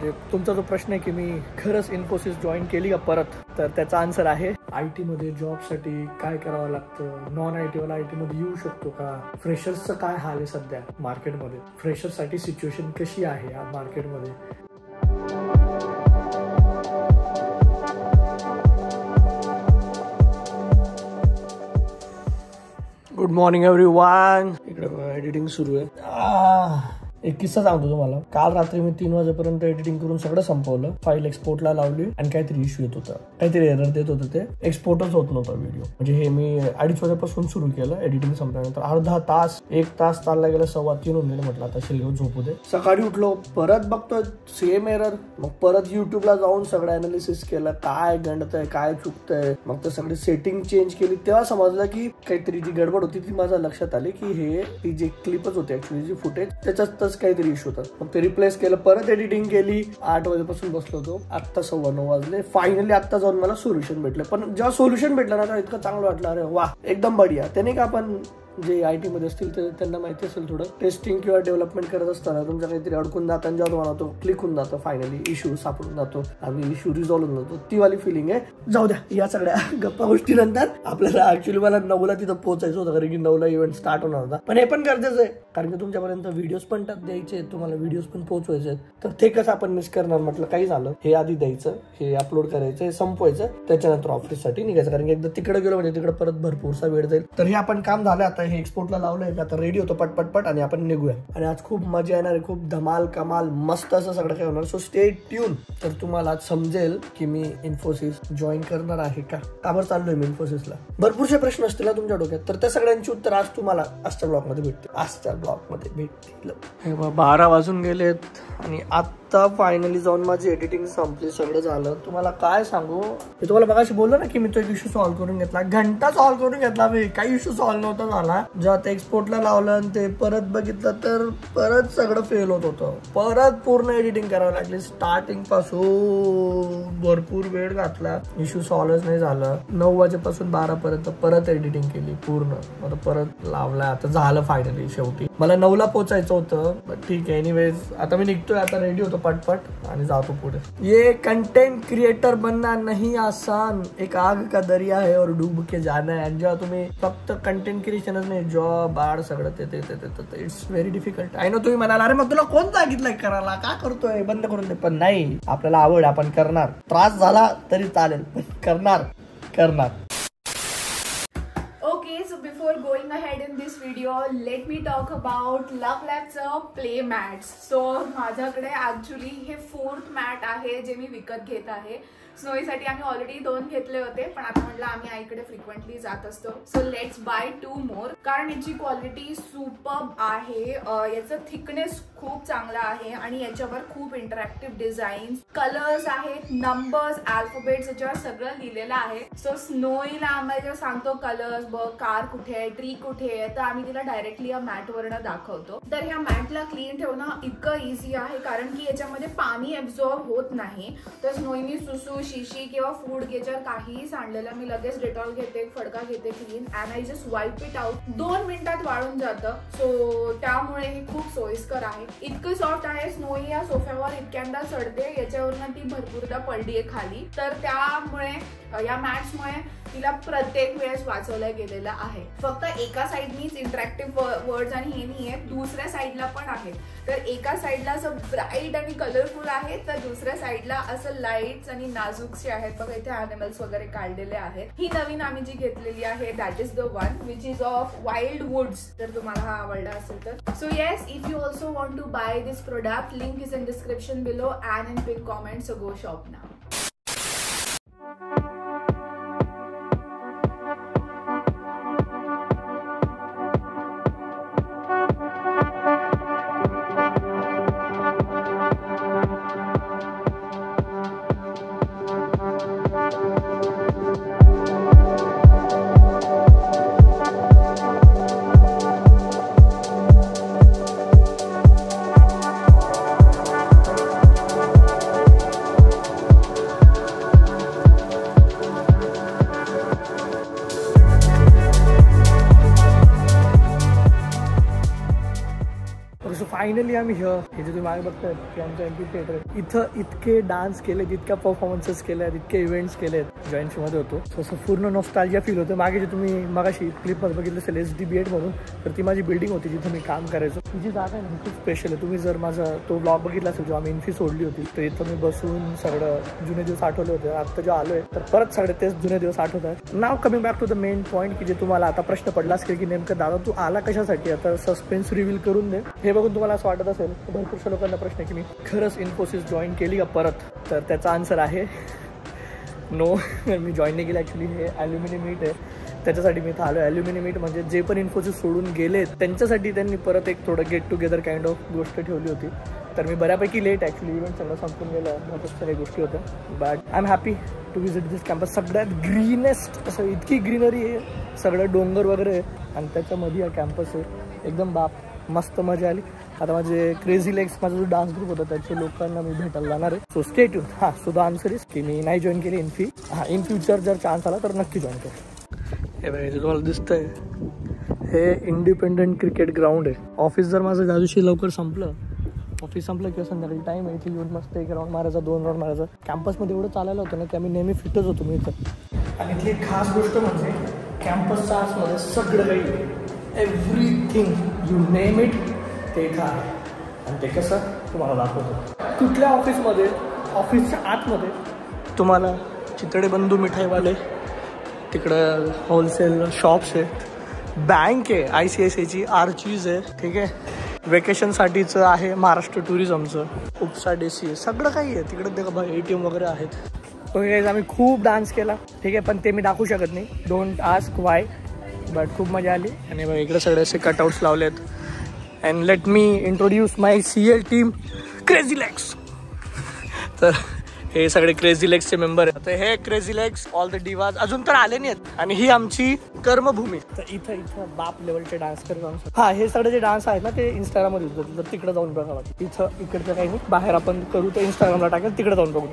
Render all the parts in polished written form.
म्हणजे तुमचा जो प्रश्न आहे की मी खरंच इन्फोसिस जॉईन केली का परत, तर त्याचा आन्सर आहे IT मध्ये जॉबसाठी काय करावं लागतं, नॉन IT वाला IT मध्ये येऊ शकतो का, फ्रेशर्सचं काय हाल आहे सध्या मार्केटमध्ये, फ्रेशर्ससाठी सिच्युएशन कशी आहे या मार्केटमध्ये. Good morning everyone. इकडे एडिटिंग सुरू आहे. एक किस्सा सांगतो तुम्हाला. काल रात्री मी 3 वाजेपर्यंत एडिटिंग करून सगळं संपवलं. फाईल एक्सपोर्टला लावली आणि काहीतरी इश्यू येत होता, काहीतरी एरर देत होतं, ते एक्सपोर्टच होत नव्हता व्हिडिओ. म्हणजे हे मी 2:30 वाजेपासून सुरू केलं एडिटिंग संपल्यानंतर. अर्धा तास 1 तास चालला गेला, 2:15 होऊन गेले. म्हटलं आता शिल्लक झोपू दे. सकाळी उठलो, परत बघतोय सेम एरर. मग परत युट्यूबला जाऊन सगळं अनालिसिस केलं, काय गंडतंय, काय चुकतंय. मग ते सगळी सेटिंग चेंज केली. तेव्हा समजलं की काहीतरी जी गडबड होती ती माझ्या लक्षात आली की ती जी क्लिपच होती ऍक्च्युअली, जी फुटेज, त्याच्यात काहीतरी इश्यू होता. मग ते रिप्लेस केलं, परत एडिटिंग केली. 8 वाजेपासून बसलो होतो, आता 9:15 वाजले. फायनली आता जाऊन मला सोल्युशन भेटलं. पण जेव्हा सोल्युशन भेटलं ना, इतकं चांगलं वाटलं. अरे वा, एकदम बढिया. त्याने का आपण जे IT मध्ये असतील त्यांना माहिती असेल, थोडं टेस्टिंग किंवा डेव्हलपमेंट करत असताना तुमच्या काहीतरी अडकून जातं आणि जेव्हा तुम्हाला तो क्लिक होऊन जातो, फायनली इश्यू सापडून जातो आणि इश्यू रिझॉल्व्ह होऊन जातो, ती वाली फिलिंग आहे. जाऊ द्या या सगळ्या गप्पा गोष्टीनंतर. आपल्याला ऍक्च्युअली मला 9ला तिथं पोहोचायचं होतं, कारण की 9ला इव्हेंट स्टार्ट होणार होता. पण हे पण गरजेचं आहे, कारण की तुमच्यापर्यंत व्हिडिओज पण द्यायचे, तुम्हाला व्हिडिओज पण पोहोचवायचे. तर ते कसं आपण मिस करणार. म्हटलं काही झालं, हे आधी द्यायचं, हे अपलोड करायचं, हे संपवायचं, त्याच्यानंतर ऑफिससाठी निघायचं. कारण की एकदा तिकडे गेलो म्हणजे तिकडे परत भरपूरसा वेळ जाईल. तर हे आपण काम झालं. आता हे एक्सपोर्टला लावलं, आता रेडी होतो पटपट आणि आपण निघूया. आणि आज खूप मजा येणार आहे, खूप धमाल कमाल मस्त असं सगळं काय होणार. So stay tune. तर तुम्हाला आज समजेल की मी इन्फोसिस जॉईन करणार आहे का बरं चाललोय मी इन्फोसिसला. भरपूरसे प्रश्न असतील ना तुमच्या डोक्यात, तर त्या सगळ्यांची उत्तर आज तुम्हाला आजच्या ब्लॉगमध्ये भेटतील. 12 वाजून गेलेत आणि आता फायनली जाऊन माझी एडिटिंग संपली, सगळं झालं. तुम्हाला काय सांगू, मी तुम्हाला मगाशी बोललो ना की मी तो एक इश्यू सॉल्व्ह करून घेतला. घंटा सॉल्व्ह करून घेतला मी, काही इश्यू सॉल्व्ह नव्हता झाला. जेव्हा ते एक्सपोर्टला लावलं आणि ते परत बघितलं तर परत सगळं फेल होत होतं. परत पूर्ण एडिटिंग करावं लागली स्टार्टिंग पासून. भरपूर वेळ घातला, इश्यू सॉल्व्हच नाही झालं. 9 वाजेपासून 12 पर्यंत परत एडिटिंग केली पूर्ण. आता परत लावला, आता झालं फायनली. शेवटी मला 9ला पोहोचायचं होतं. ठीक आहे, एनिवेज आता मी निघतोय, आता रेडी होतो पटपट आणि जातो पुढे. ये कंटेंट क्रिएटर बनना नहीं आसान, एक आग का दरिया है और डूब के जाना है. आणि जेव्हा तुम्ही फक्त कंटेंट क्रिएशनच नाही, जॉब बाळ सगळं ते it's very difficult. I know तुम्ही म्हणाला अरे मग तुला कोण सांगितलंय करायला, का करतोय, बंद करून दे. पण नाही, आपल्याला आवड, आपण करणार. त्रास झाला तरी चालेल, पण करणार. So before going ahead in this video, let me talk about Love Lab's play mats. So माझ्याकडे ऍक्च्युली हे 4th मॅट आहे जे मी विकत घेत आहे. स्नोईसाठी आम्ही ऑलरेडी 2 घेतले होते, पण आता म्हटलं आम्ही आईकडे फ्रिक्वेंटली जात असतो, सो लेट्स बाय 2 मोर. कारण याची क्वालिटी सुपर्ब आहे, याचं थिकनेस खूप चांगला आहे आणि याच्यावर खूप इंटरॅक्टिव्ह डिझाईन्स, कलर्स आहेत, नंबर्स, अल्फाबेट्स याच्यावर सगळं लिहिलेलं आहे. सो स्नोईला आम्हाला जेव्हा सांगतो कलर्स बघ, कार कुठे आहे, ट्री कुठे आहे, तर आम्ही तिला डायरेक्टली या मॅटवरनं दाखवतो. तर ह्या मॅटला क्लीन ठेवणं इतकं इझी आहे, कारण की याच्यामध्ये पाणी ऍब्झॉर्ब होत नाही. तर स्नोईनी सुसू, शिशी किंवा फूड गेजर काहीही सांडलेलं मी लगेच डेटॉल घेते, फडका घेते clean, and I just वाईप it out. 2 मिनिटात वाळून जातं. सो त्यामुळे हे खूप सोयीस्कर आहे. इतकं सॉफ्ट आहे. स्नोई या सोफ्यावर इतक्यांदा चढते, याच्यावरनं ती भरपूरदा पडली आहे खाली. तर त्यामुळे या मॅट्समुळे तिला प्रत्येक वेळेस वाचवलं गेलेलं आहे. फक्त एका साईडनीच इंटरॅक्टिव्ह वर्ड्स आणि हे नाही आहेत, दुसऱ्या साईडला पण आहेत. तर एका साईडला असं ब्राईट आणि कलरफुल आहे, तर दुसऱ्या साईडला असं लाईट्स आणि नाजूकसे आहेत. बघा इथे ॲनिमल्स वगैरे काढलेले आहेत. ही नवीन आम्ही जी घेतलेली आहे that is the one which is of wild woods. तर तुम्हाला हा आवडला असेल तर. So yes, if you also want to buy this product, link is in description below and in pinned comment, so go shop now. Finally आम्ही हे जे तुम्ही मागे बघताय की आमचं एमपी थिएटर इथं इतके डान्स केले, इतक्या परफॉर्मन्सेस केल्या, इतके इव्हेंट्स केलेत. जॉईंट्समध्ये होतो तसं पूर्ण नॉस्टॅल्जिया फील होतं. मागे जे तुम्ही मगाशी क्लिपमध्ये बघितलं असेल SDB8 म्हणून, तर ती माझी बिल्डिंग होती जिथं मी काम करायचो. ती जी जागा आहे ना खूप स्पेशल आहे. तुम्ही जर माझा तो ब्लॉग बघितला असेल जेव्हा आम्ही इन्फी सोडली होती, तर इथं मी बसून सगळं जुने दिवस आठवले होते. आता जेव्हा आलोय तर परत सगळे तेच जुने दिवस आठवत आहेत. Now coming back to the main point की जे तुम्हाला आता प्रश्न पडला असेल की नेमकं दादा तू आला कशासाठी, आता सस्पेन्स रिव्हील करून दे. हे बघून तुम्हाला असं वाटत असेल भरपूरशा लोकांना प्रश्न आहे की मी खरंच इन्फोसिस जॉईन केली का परत, तर त्याचा आन्सर आहे नो. मी जॉईन नाही केली. ॲक्च्युली हे ॲल्युमिनी मीट आहे, त्याच्यासाठी मी इथं आलो. ॲल्युमिनी मीट म्हणजे जे पण इन्फोसिस सोडून गेले त्यांच्यासाठी त्यांनी परत एक थोडं गेट टुगेदर काइंड ऑफ गोष्ट ठेवली होती. तर मी बऱ्यापैकी लेट ॲक्च्युली इव्हेंट सगळं संपून गेलं, भरपूर सगळ्या गोष्टी होत्या. But I am happy to visit this campus. सगळ्यात ग्रीनेस्ट असं इतकी ग्रीनरी आहे, सगळं डोंगर वगैरे आहे आणि त्याच्यामध्ये हा कॅम्पस आहे. एकदम बाप मस्त मजा आली. आता माझे क्रेझी लेग्स माझा जो डान्स ग्रुप होता त्याच्या लोकांना मी भेटायला जाणार आहे. So stay tune. हां सो द आन्सर इज की मी नाही जॉईन केली इन्फी. हां इन फ्युचर जर चान्स आला तर नक्की जॉईन करेल. हे बघा तुम्हाला दिसतंय हे इंडिपेंडंट क्रिकेट ग्राउंड आहे. ऑफिस जर माझं ज्या दिवशी लवकर संपलं, ऑफिस संपलं किंवा संध्याकाळी टाईम आहे इथे येऊन मस्त एक राऊंड मारायचा, 2 राऊंड मारायचा. कॅम्पसमध्ये एवढं चालायला होतं ना की आम्ही नेहमी फिटच होतो मी इथं. आणि इथली एक खास गोष्ट म्हणजे कॅम्पसच्या आतमध्ये सगळं काही एव्हरीथिंग यू नेम इट ते इथं आहे. आणि ते कसं तुम्हाला दाखवतो. कुठल्या ऑफिसमध्ये, ऑफिसच्या आतमध्ये तुम्हाला चितळे बंधू मिठाईवाले, तिकडं होलसेल शॉप्स आहेत, बँक आहे ICICIची, आर्चीज आहे, ठीक आहे. वेकेशनसाठीचं आहे महाराष्ट्र टुरिझमचं, उपसा डेसी आहे, सगळं काही आहे तिकडे. ते बघा ATM वगैरे आहेत. ओके आम्ही खूप डान्स केला, ठीक आहे, पण ते मी दाखवू शकत नाही. डोंट आस्क वाय, बट खूप मजा आली. आणि बघा इकडे सगळे असे कटआउट्स लावले आहेत. And let me introduce my CL team crazy legs. तर हे सगळे क्रेझी लेग्सचे मेंबर आहेत. तर हे क्रेझी लेग्स ऑल द डिवाज अजून तर आले नाही आहेत. आणि ही आमची कर्मभूमी. तर इथं बाप लेवलचे डान्स करत. हा हे सगळे जे डान्स आहेत ना ते इंस्टाग्रामवर येतात, तर तिकडे जाऊन बघा. इथं इकडचं काही नाही, बाहेर आपण करू ते इंस्टाग्रामला टाकेल, तिकडे जाऊन बघू.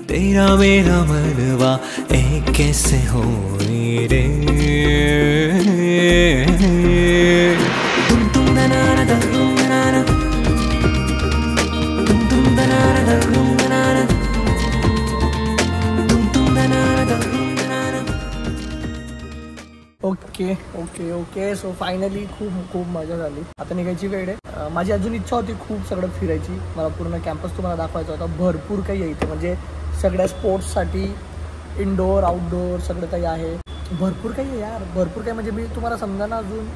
तेरा मेरा मनवा एक कैसे हो रे, तुम तुम दनाना दम दनाना, तुम तुम दनाना दम दनाना, तुम तुम दनाना दम दनाना. Okay okay okay so finally खूप मजा झाली. आता निघायची वेळ आहे. माझी अजून इच्छा होती खूप सगळं फिरायची. मला पूर्ण कॅम्पस तुम्हाला दाखवायचा होता. भरपूर काही आहे इथे, म्हणजे सगळ्या स्पोर्ट्ससाठी इनडोअर आउटडोअर सगळं काही आहे. भरपूर काही आहे यार, भरपूर काही. म्हणजे मी तुम्हाला समजा ना अजून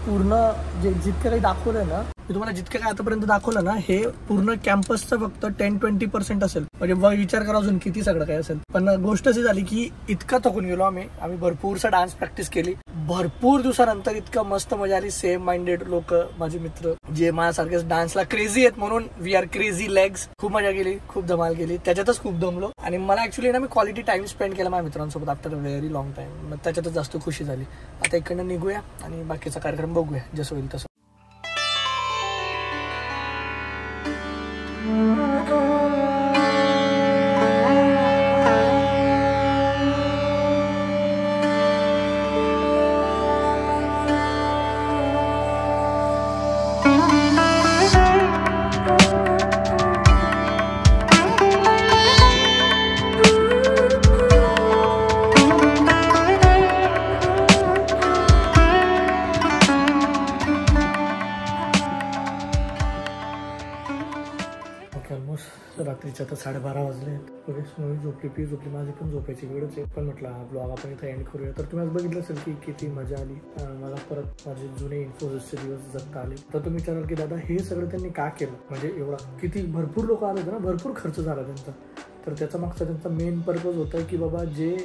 पूर्ण जितकं काही दाखवलंय ना, मी तुम्हाला जितकं काय आतापर्यंत दाखवलं ना, हे पूर्ण कॅम्पसचं फक्त 10-20% असेल. म्हणजे विचार करा अजून किती सगळं काय असेल. पण गोष्ट अशी झाली की इतकं थकून गेलो आम्ही भरपूरसा डान्स प्रॅक्टिस केली. भरपूर दिवसानंतर इतकं मस्त मजा आली. सेम माइंडेड लोक, माझे मित्र जे माझ्यासारखेच डान्सला क्रेझी आहेत, म्हणून वी आर क्रेझी लेग्स. खूप मजा केली, खूप धमाल केली, त्याच्यातच खूप दमलो. आणि मला ऍक्च्युली ना मी क्वालिटी टाइम स्पेंड केला माझ्या मित्रांसोबत after a very long time. मग त्याच्यातच जास्त खुशी झाली. आता इकडनं निघूया आणि बाकीचा कार्यक्रम बघूया जसं होईल तसं. रात्रीच्या आता 12:30 वाजले आहेत. ओके स्नोवी झोपली माझी पण झोपायची वेळच आहे. पण म्हटलं हा ब्लॉग आपण इथं एंड करूया. तर तुम्ही आज बघितलं असेल की किती मजा आली. मला परत माझे जुने इन्फोसिसचे दिवस जगता आले. तर तुम्ही विचाराल की दादा हे सगळं त्यांनी का केलं, म्हणजे एवढा किती भरपूर लोक आले होते ना, भरपूर खर्च झाला त्यांचा. तर त्याचा मागचा त्यांचा मेन पर्पज होता की बाबा जे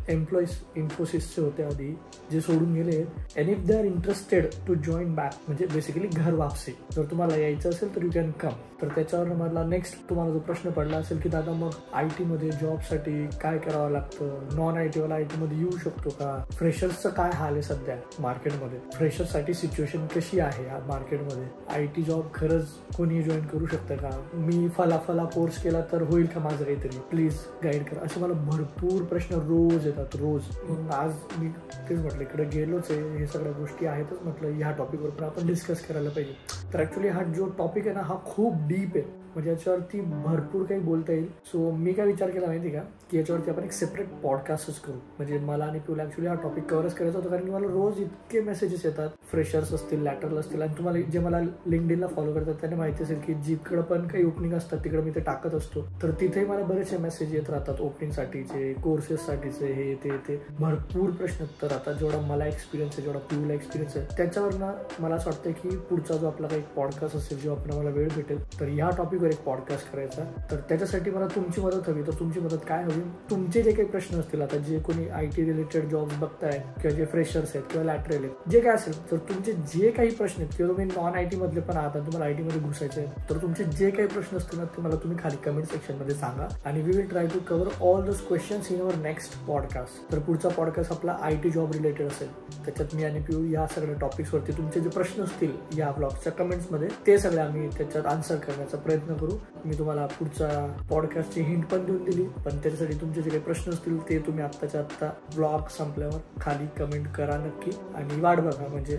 एम्प्लॉईज इन्फोसिसचे होते आधी, जे सोडून गेले, and if they are interested to join back, म्हणजे बेसिकली घर वापसी, जर तुम्हाला यायचं असेल तर यू कॅन कम. तर त्याच्यावर मला नेक्स्ट तुम्हाला जो प्रश्न पडला असेल की दादा मग IT मध्ये जॉबसाठी काय करावं लागतं, नॉन IT वाला IT मध्ये येऊ शकतो का, फ्रेशर्सचं काय हाल आहे सध्या मार्केटमध्ये, फ्रेशर्ससाठी सिच्युएशन कशी आहे मार्केटमध्ये, IT जॉब खरंच कोणी जॉईन करू शकतं का, मी फला कोर्स केला तर होईल का माझं काहीतरी, प्लीज गाईड करा. असे मला भरपूर प्रश्न रोज रोज येतात रोज. म्हणून आज मी तेच म्हटलं इकडे गेलोच आहे, हे सगळ्या गोष्टी आहेतच, म्हटलं ह्या टॉपिकवर पण आपण डिस्कस करायला पाहिजे. तर ॲक्च्युली हा जो टॉपिक आहे ना हा खूप डीप आहे, म्हणजे याच्यावरती भरपूर काही बोलता येईल. सो मी काय विचार केला माहिती का की याच्यावरती आपण एक सेपरेट पॉडकास्टच करू. म्हणजे मला आणि तुला ॲक्च्युली हा टॉपिक कव्हरच करायचा होता, कारण की मला रोज इतके मेसेजेस येतात, फ्रेशर्स असतील, लॅटरल असतील, आणि तुम्हाला जे मला लिंक्डइनला फॉलो करतात त्यांना माहिती असेल की जिकडं पण काही ओपनिंग असतात तिकडे मी ते टाकत असतो. तर तिथेही मला बरेचसे मेसेज येत राहतात ओपनिंगसाठीचे, कोर्सेससाठीचे, हे ते भरपूर प्रश्न येत राहतात. जेवढा मला एक्सपिरियन्स आहे, जेवढा पिऊला एक्सपिरियन्स आहे, त्याच्यावरनं मला असं वाटतं की पुढचा जो आपला काही पॉडकास्ट असेल, जो आपण मला वेळ भेटेल, तर ह्या टॉपिकवर एक पॉडकास्ट करायचा. तर त्याच्यासाठी मला तुमची मदत हवी. तर तुमची मदत काय हवी, तुमचे जे काही प्रश्न असतील, आता जे कोणी IT रिलेटेड जॉब्स बघताय किंवा जे फ्रेशर्स आहेत किंवा लॅटरल आहेत, जे काय असेल, तर तुमचे जे काही प्रश्न आहेत किंवा तुम्ही नॉन IT मधले पण आहात, तुम्हाला IT मध्ये घुसायचे आहे, तर तुमचे जे काही प्रश्न असतील ना ते मला तुम्ही खाली कमेंट सेक्शन मध्ये सांगा, आणि we will try to cover all those questions in our next podcast. तर पुढचा पॉडकास्ट आपला IT जॉब रिलेटेड असेल, त्याच्यात मी आणि पिऊ या सगळ्या टॉपिक्सवरती तुमचे जे प्रश्न असतील या ब्लॉगच्या कमेंट्समध्ये ते सगळे आम्ही त्याच्यात आन्सर करण्याचा प्रयत्न करू. मी तुम्हाला पुढचा पॉडकास्टची हिंट पण देऊन दिली, पण त्याच्यासाठी तुमचे जे काही प्रश्न असतील ते तुम्ही आत्ताच्या आत्ता ब्लॉग संपल्यावर खाली कमेंट करा नक्की, आणि वाट बघा. म्हणजे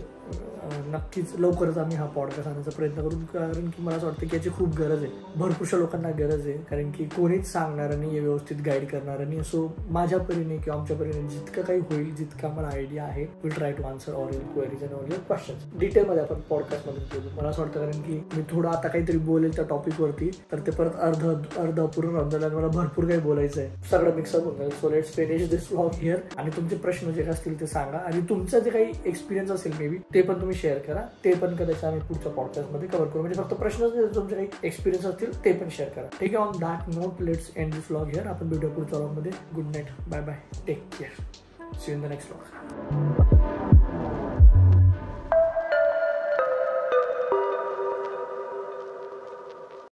नक्कीच लवकरच आम्ही हा पॉडकास्ट आणण्याचा प्रयत्न करू, कारण की मला असं वाटतं की याची खूप गरज आहे, भरपूरशा लोकांना गरज आहे, कारण की कोणीच सांगणार नाही, व्यवस्थित गाईड करणार नाही. सो माझ्या परीने किंवा आमच्या परीने जितकं काही होईल, जितकं आम्हाला आयडिया आहे, will try to answer all your queries and all your questions. डिटेलमध्ये आपण पॉडकास्टमध्ये बोलू. मला असं वाटतं कारण की मी थोडं आता काहीतरी बोलेल त्या टॉपिकवरती, तर ते परत अर्ध अपूर्ण राहून जाईल, मला भरपूर काही बोलायचं आहे, सगळं मिक्सअप होऊन जाईल. So let's finish this vlog here. आणि तुमचे प्रश्न जे असतील ते सांगा, आणि तुमचं जे काही एक्सपिरियन्स असेल मे बी ते पण तुम्ही शेअर करा, ते पण कदाचित आम्ही पुढच्या पॉडकास्टमध्ये कव्हर करू. म्हणजे फक्त प्रश्न तुमचे काही एक्सपिरियन्स असतील ते पण शेअर करा. ठीक आहे. On that note let's end this vlog here. आपण भेटूया पुढच्या व्लॉगमध्ये. Good night, bye bye, take care, see you in the next vlog.